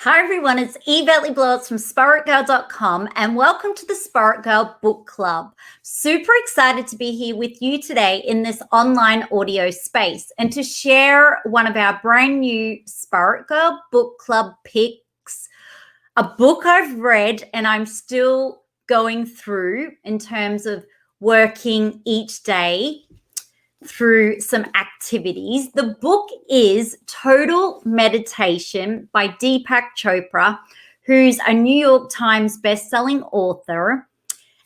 Hi everyone, it's Eve Blowers from SpiritGirl.com and welcome to the Spirit Girl Book Club. Super excited to be here with you today in this online audio space and to share one of our brand new Spirit Girl Book Club picks, a book I've read and I'm still going through in terms of working each day through some activities. The book is Total Meditation by Deepak Chopra, who's a New York Times bestselling author.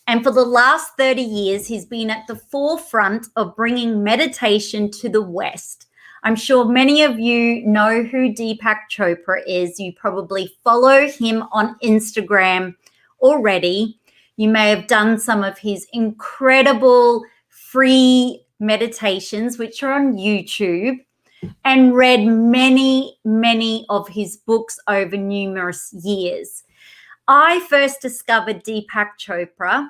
And for the last 30 years, he's been at the forefront of bringing meditation to the West. I'm sure many of you know who Deepak Chopra is. You probably follow him on Instagram already. You may have done some of his incredible free meditations, which are on YouTube, and read many of his books over numerous years. I first discovered Deepak Chopra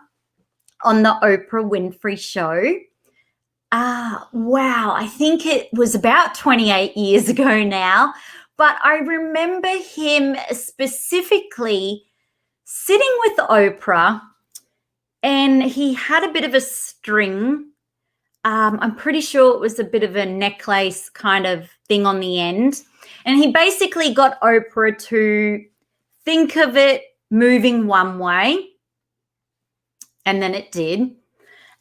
on the Oprah Winfrey show. Wow, I think it was about 28 years ago now, but I remember him specifically sitting with Oprah, and he had a bit of a string. I'm pretty sure it was a bit of a necklace kind of thing on the end. And he basically got Oprah to think of it moving one way, and then it did.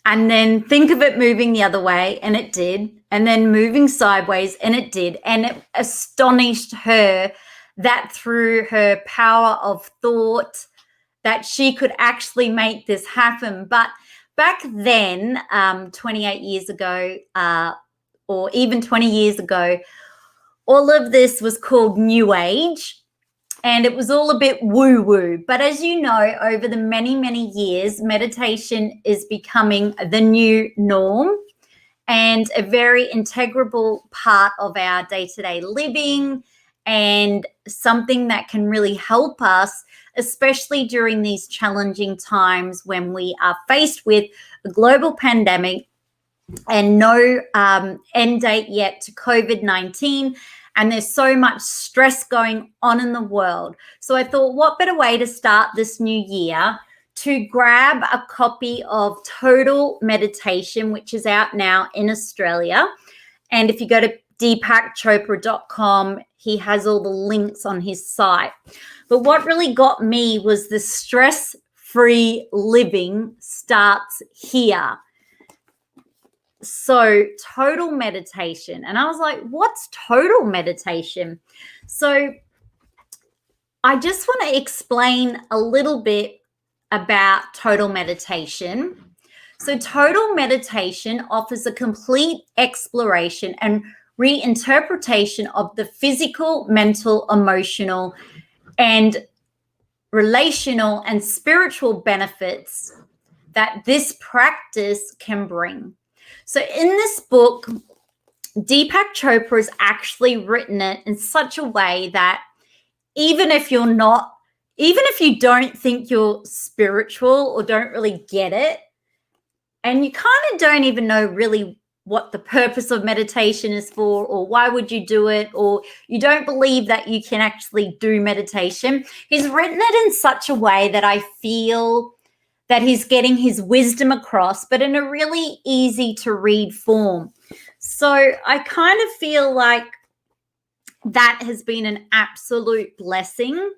And then think of it moving the other way, and it did. And then moving sideways, and it did. And it astonished her that through her power of thought that she could actually make this happen. But back then, 28 years ago, or even 20 years ago, all of this was called New Age, and it was all a bit woo-woo. But as you know, over the many years, meditation is becoming the new norm and a very integral part of our day-to-day living, and something that can really help us, especially during these challenging times when we are faced with a global pandemic and no end date yet to COVID-19. And there's so much stress going on in the world. So I thought, what better way to start this new year to grab a copy of Total Meditation, which is out now in Australia. And if you go to deepakchopra.com, he has all the links on his site. But what really got me was the stress-free living starts here. So total meditation. And I was like, what's total meditation? So I just want to explain a little bit about total meditation. So total meditation offers a complete exploration and reinterpretation of the physical, mental, emotional, and relational and spiritual benefits that this practice can bring. So in this book, Deepak Chopra has actually written it in such a way that even if you don't think you're spiritual or don't really get it, and you kind of don't even know really what the purpose of meditation is for, or why would you do it, or you don't believe that you can actually do meditation, he's written it in such a way that I feel that he's getting his wisdom across, but in a really easy to read form. So I kind of feel like that has been an absolute blessing,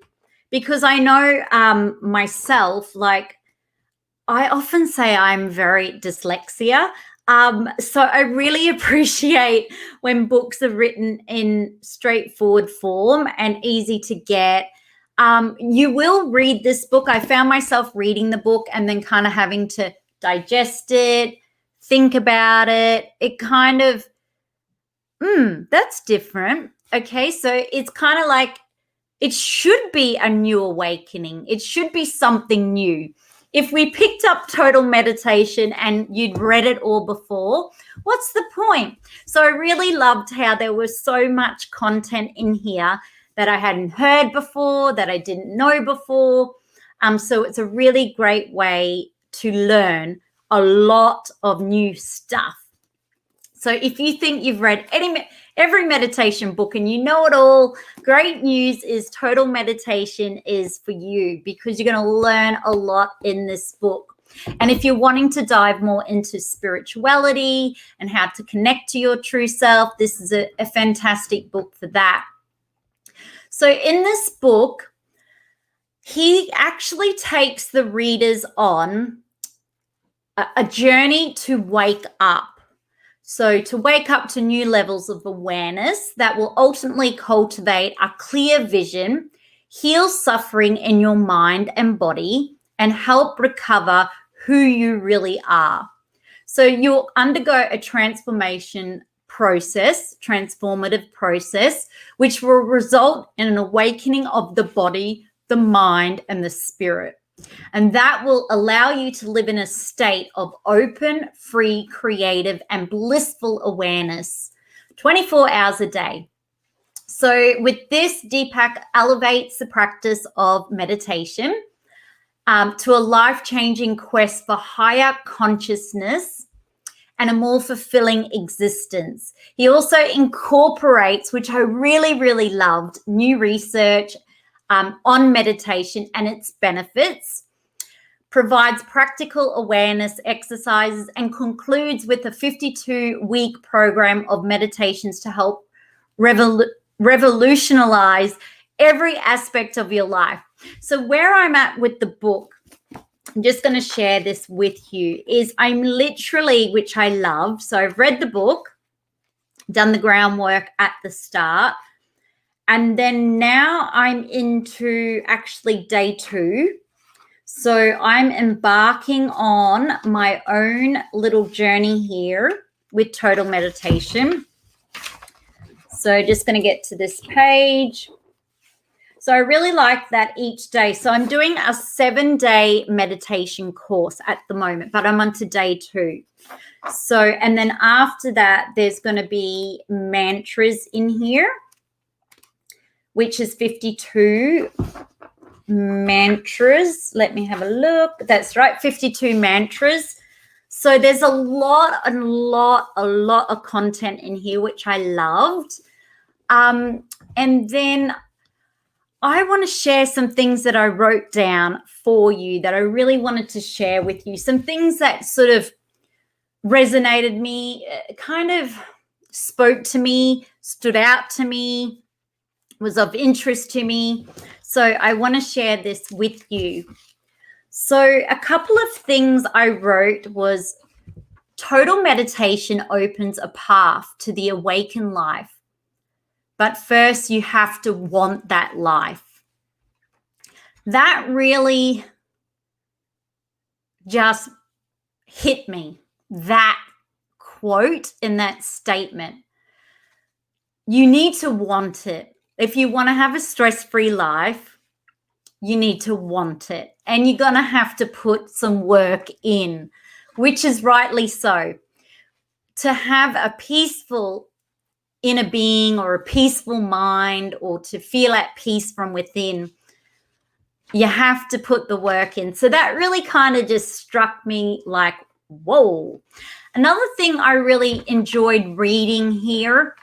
because I know myself, like I often say I'm very dyslexia. So I really appreciate when books are written in straightforward form and easy to get. You will read this book. I found myself reading the book and then kind of having to digest it, think about it. It kind of, that's different. Okay, so it's kind of like it should be a new awakening. It should be something new. If we picked up Total Meditation and you'd read it all before, what's the point? So I really loved how there was so much content in here that I hadn't heard before, that I didn't know before. So it's a really great way to learn a lot of new stuff. So if you think you've read every meditation book, and you know it all. Great news is Total Meditation is for you, because you're going to learn a lot in this book. And if you're wanting to dive more into spirituality and how to connect to your true self, this is a fantastic book for that. So in this book, he actually takes the readers on a journey to wake up. So to wake up to new levels of awareness that will ultimately cultivate a clear vision, heal suffering in your mind and body, and help recover who you really are. So you'll undergo a transformative process, which will result in an awakening of the body, the mind, and the spirit. And that will allow you to live in a state of open, free, creative, and blissful awareness 24 hours a day. So with this, Deepak elevates the practice of meditation to a life-changing quest for higher consciousness and a more fulfilling existence. He also incorporates, which I really, really loved, new research on meditation and its benefits, provides practical awareness exercises, and concludes with a 52-week program of meditations to help revolutionize every aspect of your life. So where I'm at with the book, I'm just going to share this with you, is I'm literally, which I love. So I've read the book, done the groundwork at the start, and then now I'm into actually day 2. So I'm embarking on my own little journey here with Total Meditation. So just going to get to this page. So I really like that each day. So I'm doing a 7-day meditation course at the moment, but I'm on to day 2. So, and then after that, there's going to be mantras in here, which is 52 mantras. Let me have a look. That's right, 52 mantras. So there's a lot of content in here, which I loved. And then I want to share some things that I wrote down for you that I really wanted to share with you. Some things that sort of resonated me, kind of spoke to me, stood out to me, was of interest to me. So I want to share this with you. So a couple of things I wrote was, Total Meditation opens a path to the awakened life. But first you have to want that life. That really just hit me, that quote in that statement. You need to want it. If you want to have a stress-free life, you need to want it. And you're going to have to put some work in, which is rightly so. To have a peaceful inner being or a peaceful mind, or to feel at peace from within, you have to put the work in. So that really kind of just struck me like, whoa. Another thing I really enjoyed reading here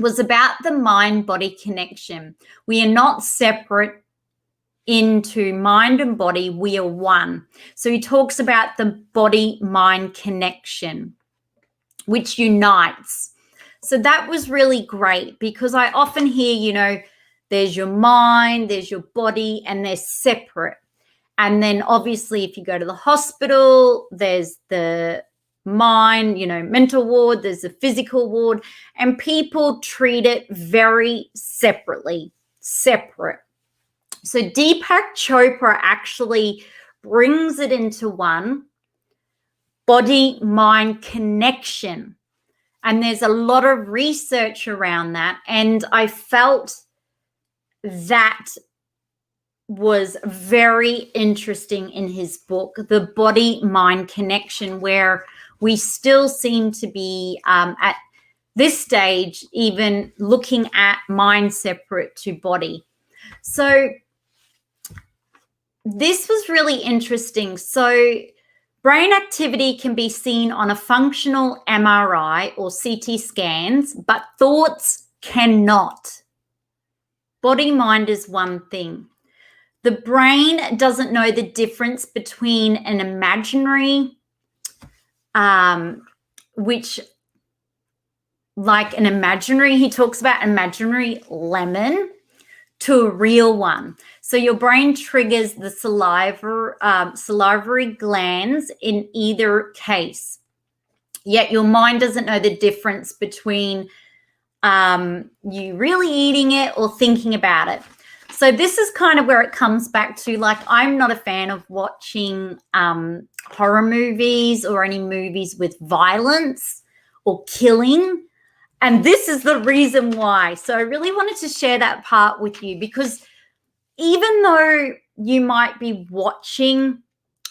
was about the mind-body connection. We are not separate into mind and body. We are one. So he talks about the body-mind connection, which unites. So that was really great, because I often hear, there's your mind, there's your body, and they're separate. And then obviously if you go to the hospital, there's the mind, mental ward, there's a physical ward, and people treat it very separate. So Deepak Chopra actually brings it into one, body-mind connection. And there's a lot of research around that. And I felt that was very interesting in his book, the body-mind connection, where we still seem to be at this stage even looking at mind separate to body. So this was really interesting. So Brain activity can be seen on a functional MRI or CT scans, but thoughts cannot. Body-mind is one thing. The brain doesn't know the difference between an imaginary, he talks about imaginary lemon, to a real one. So your brain triggers the salivary glands in either case. Yet your mind doesn't know the difference between you really eating it or thinking about it. So this is kind of where it comes back to, like, I'm not a fan of watching horror movies or any movies with violence or killing. And this is the reason why. So I really wanted to share that part with you, because even though you might be watching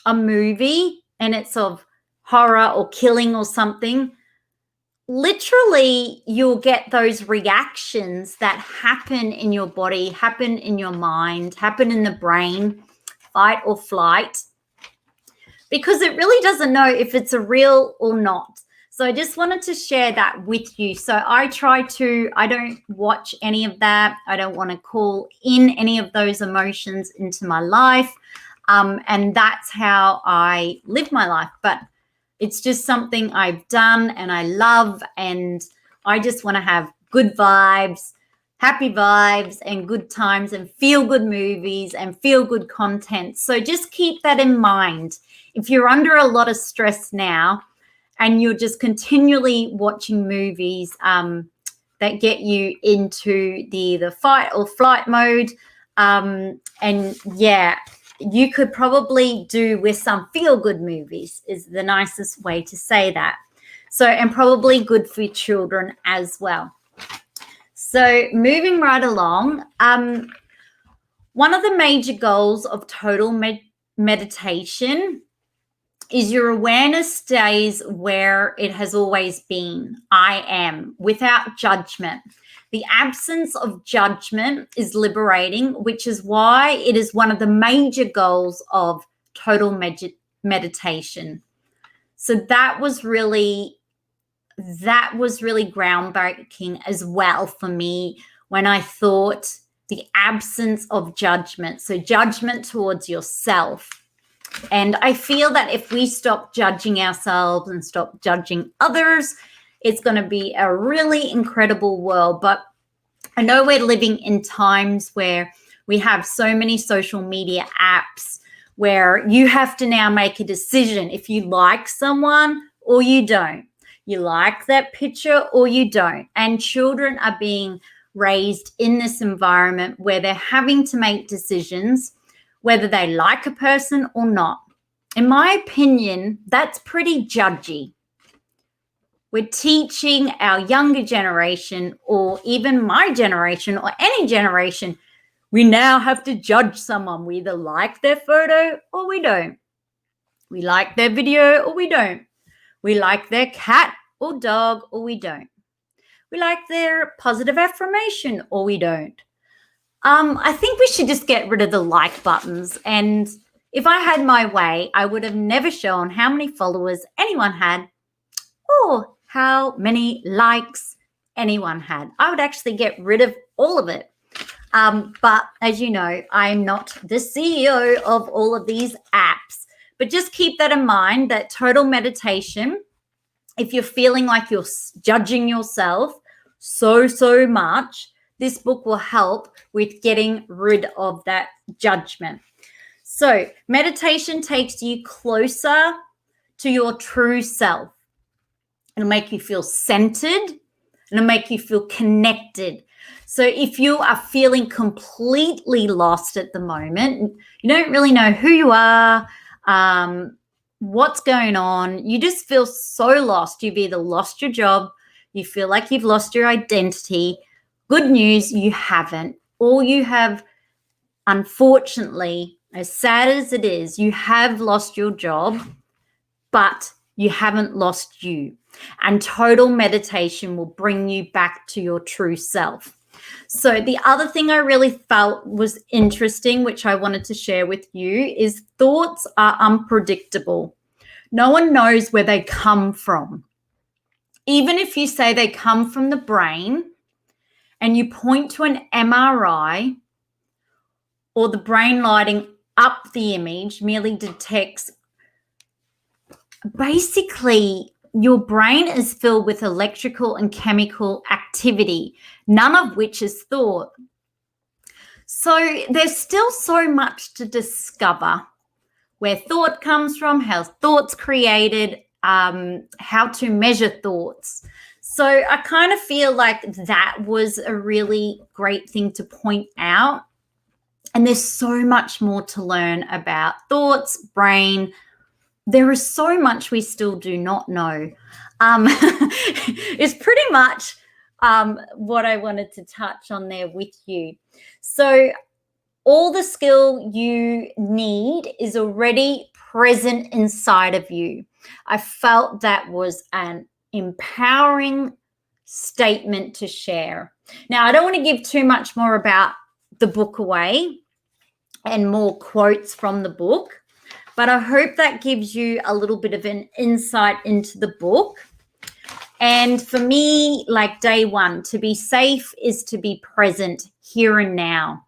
a movie and it's of horror or killing or something, literally you'll get those reactions that happen in your body, happen in your mind, happen in the brain, fight or flight, because it really doesn't know if it's a real or not. So I just wanted to share that with you. So I don't watch any of that. I don't want to call in any of those emotions into my life. And that's how I live my life. But it's just something I've done and I love. And I just want to have good vibes, happy vibes and good times and feel good movies and feel good content. So just keep that in mind. If you're under a lot of stress now, and you're just continually watching movies that get you into the fight or flight mode. And yeah, you could probably do with some feel-good movies is the nicest way to say that. So, and probably good for your children as well. So moving right along, one of the major goals of total meditation is your awareness stays where it has always been. I am, without judgment. The absence of judgment is liberating, which is why it is one of the major goals of total meditation. So that was really groundbreaking as well for me when I thought the absence of judgment. So judgment towards yourself. And I feel that if we stop judging ourselves and stop judging others, it's going to be a really incredible world. But I know we're living in times where we have so many social media apps where you have to now make a decision if you like someone or you don't. You like that picture or you don't. And children are being raised in this environment where they're having to make decisions whether they like a person or not. In my opinion, that's pretty judgy. We're teaching our younger generation, or even my generation or any generation, we now have to judge someone. We either like their photo or we don't. We like their video or we don't. We like their cat or dog or we don't. We like their positive affirmation or we don't. I think we should just get rid of the like buttons. And if I had my way, I would have never shown how many followers anyone had or how many likes anyone had. I would actually get rid of all of it. But as you know, I'm not the CEO of all of these apps. But just keep that in mind, that total meditation, if you're feeling like you're judging yourself so much, this book will help with getting rid of that judgment. So meditation takes you closer to your true self. It'll make you feel centered and it'll make you feel connected. So if you are feeling completely lost at the moment, you don't really know who you are, what's going on, you just feel so lost. You've either lost your job, you feel like you've lost your identity. Good news, you haven't. All you have, unfortunately, as sad as it is, you have lost your job, but you haven't lost you. And total meditation will bring you back to your true self. So the other thing I really felt was interesting, which I wanted to share with you, is thoughts are unpredictable. No one knows where they come from. Even if you say they come from the brain and you point to an MRI or the brain lighting up the image merely detects, basically your brain is filled with electrical and chemical activity, none of which is thought. So there's still so much to discover: where thought comes from, how thought's created, how to measure thoughts. So I kind of feel like that was a really great thing to point out. And there's so much more to learn about thoughts, brain. There is so much we still do not know. It's pretty much what I wanted to touch on there with you. So all the skill you need is already present inside of you. I felt that was an empowering statement to share. Now, I don't want to give too much more about the book away and more quotes from the book, but I hope that gives you a little bit of an insight into the book. And for me, like day one, to be safe is to be present here and now.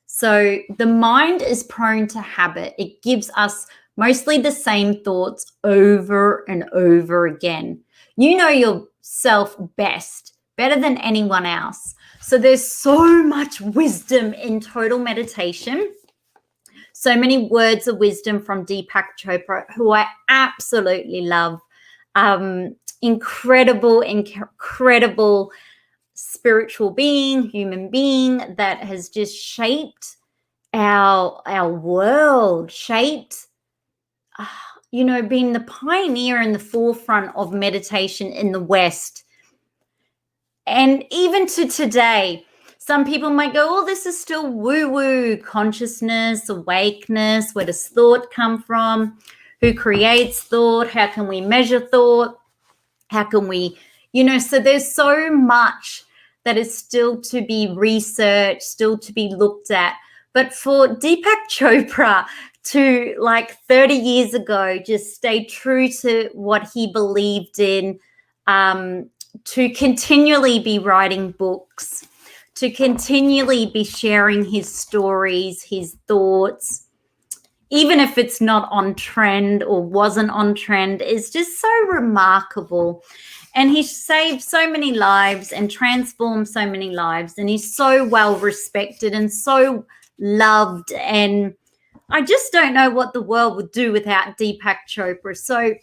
So the mind is prone to habit. It gives us mostly the same thoughts over and over again. You know yourself best, better than anyone else. So there's so much wisdom in total meditation. So many words of wisdom from Deepak Chopra, who I absolutely love. Incredible spiritual being, human being that has just shaped our world, shaped, being the pioneer in the forefront of meditation in the West. And even to today, some people might go, oh, this is still woo-woo, consciousness, awakeness. Where does thought come from? Who creates thought? How can we measure thought? How can we, so there's so much that is still to be researched, still to be looked at. But for Deepak Chopra to, like 30 years ago, just stay true to what he believed in, to continually be writing books, to continually be sharing his stories, his thoughts, even if it's not on trend or wasn't on trend, is just so remarkable. And he saved so many lives and transformed so many lives. And he's so well respected and so loved. And I just don't know what the world would do without Deepak Chopra. So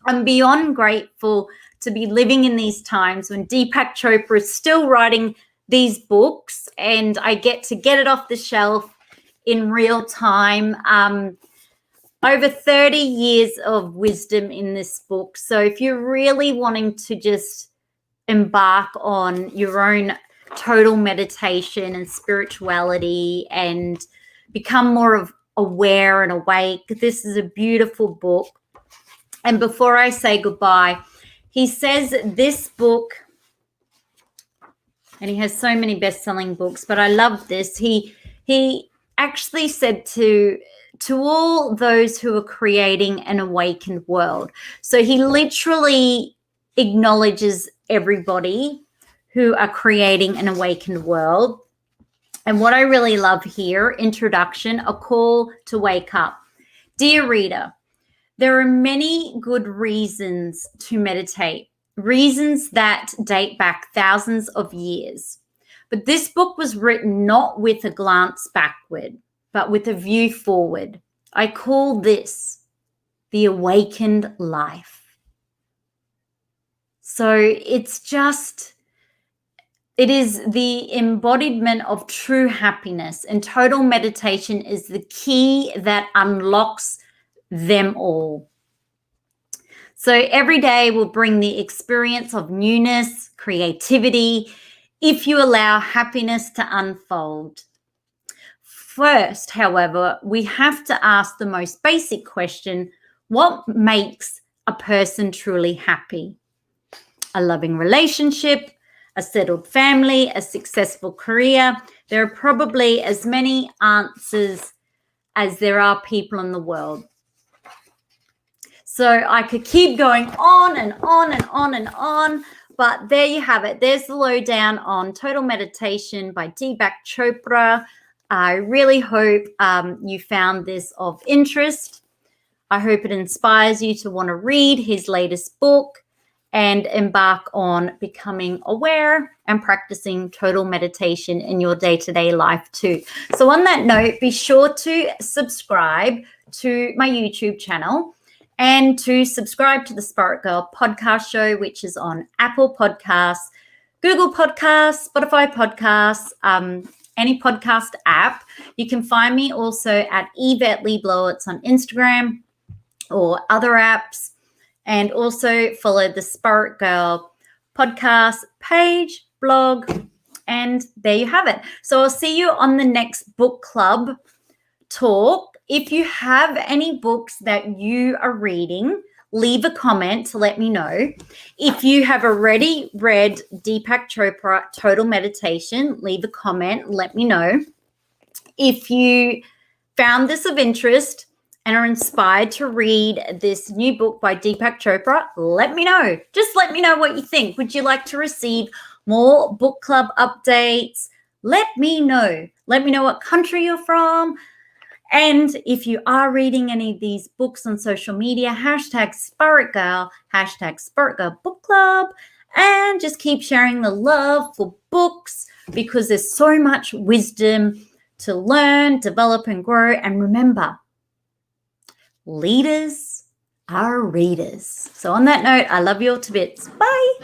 I'm beyond grateful to be living in these times when Deepak Chopra is still writing these books and I get to get it off the shelf in real time. Over 30 years of wisdom in this book. So if you're really wanting to just embark on your own total meditation and spirituality and become more of aware and awake, this is a beautiful book. And before I say goodbye, he says this book, and he has so many best-selling books, but I love this. He actually said to all those who are creating an awakened world. So he literally acknowledges everybody who are creating an awakened world. And what I really love here, introduction, a call to wake up. Dear reader, there are many good reasons to meditate, reasons that date back thousands of years. But this book was written not with a glance backward, but with a view forward. I call this the awakened life. So it is the embodiment of true happiness, and total meditation is the key that unlocks them all. So every day will bring the experience of newness, creativity, if you allow happiness to unfold. First, however, we have to ask the most basic question: what makes a person truly happy? A loving relationship, a settled family, a successful career. There are probably as many answers as there are people in the world. So I could keep going on and on and on and on, but there you have it. There's the lowdown on Total Meditation by Deepak Chopra. I really hope you found this of interest. I hope it inspires you to want to read his latest book and embark on becoming aware and practicing total meditation in your day-to-day life too. So on that note, be sure to subscribe to my YouTube channel and to subscribe to the Spirit Girl podcast show, which is on Apple Podcasts, Google Podcasts, Spotify Podcasts, any podcast app. You can find me also at Yvette Lee Blowitz on Instagram or other apps. And also follow the Spirit Girl podcast page, blog, and there you have it. So I'll see you on the next book club talk. If you have any books that you are reading, leave a comment to let me know. If you have already read Deepak Chopra, Total Meditation, leave a comment, let me know. If you found this of interest and are inspired to read this new book by Deepak Chopra, let me know. Just let me know what you think. Would you like to receive more book club updates? Let me know. Let me know what country you're from. And if you are reading any of these books on social media, hashtag Spirit Girl, hashtag Spirit Girl Book Club, and just keep sharing the love for books because there's so much wisdom to learn, develop, and grow. And remember, leaders are readers. So on that note, I love you all to bits. Bye.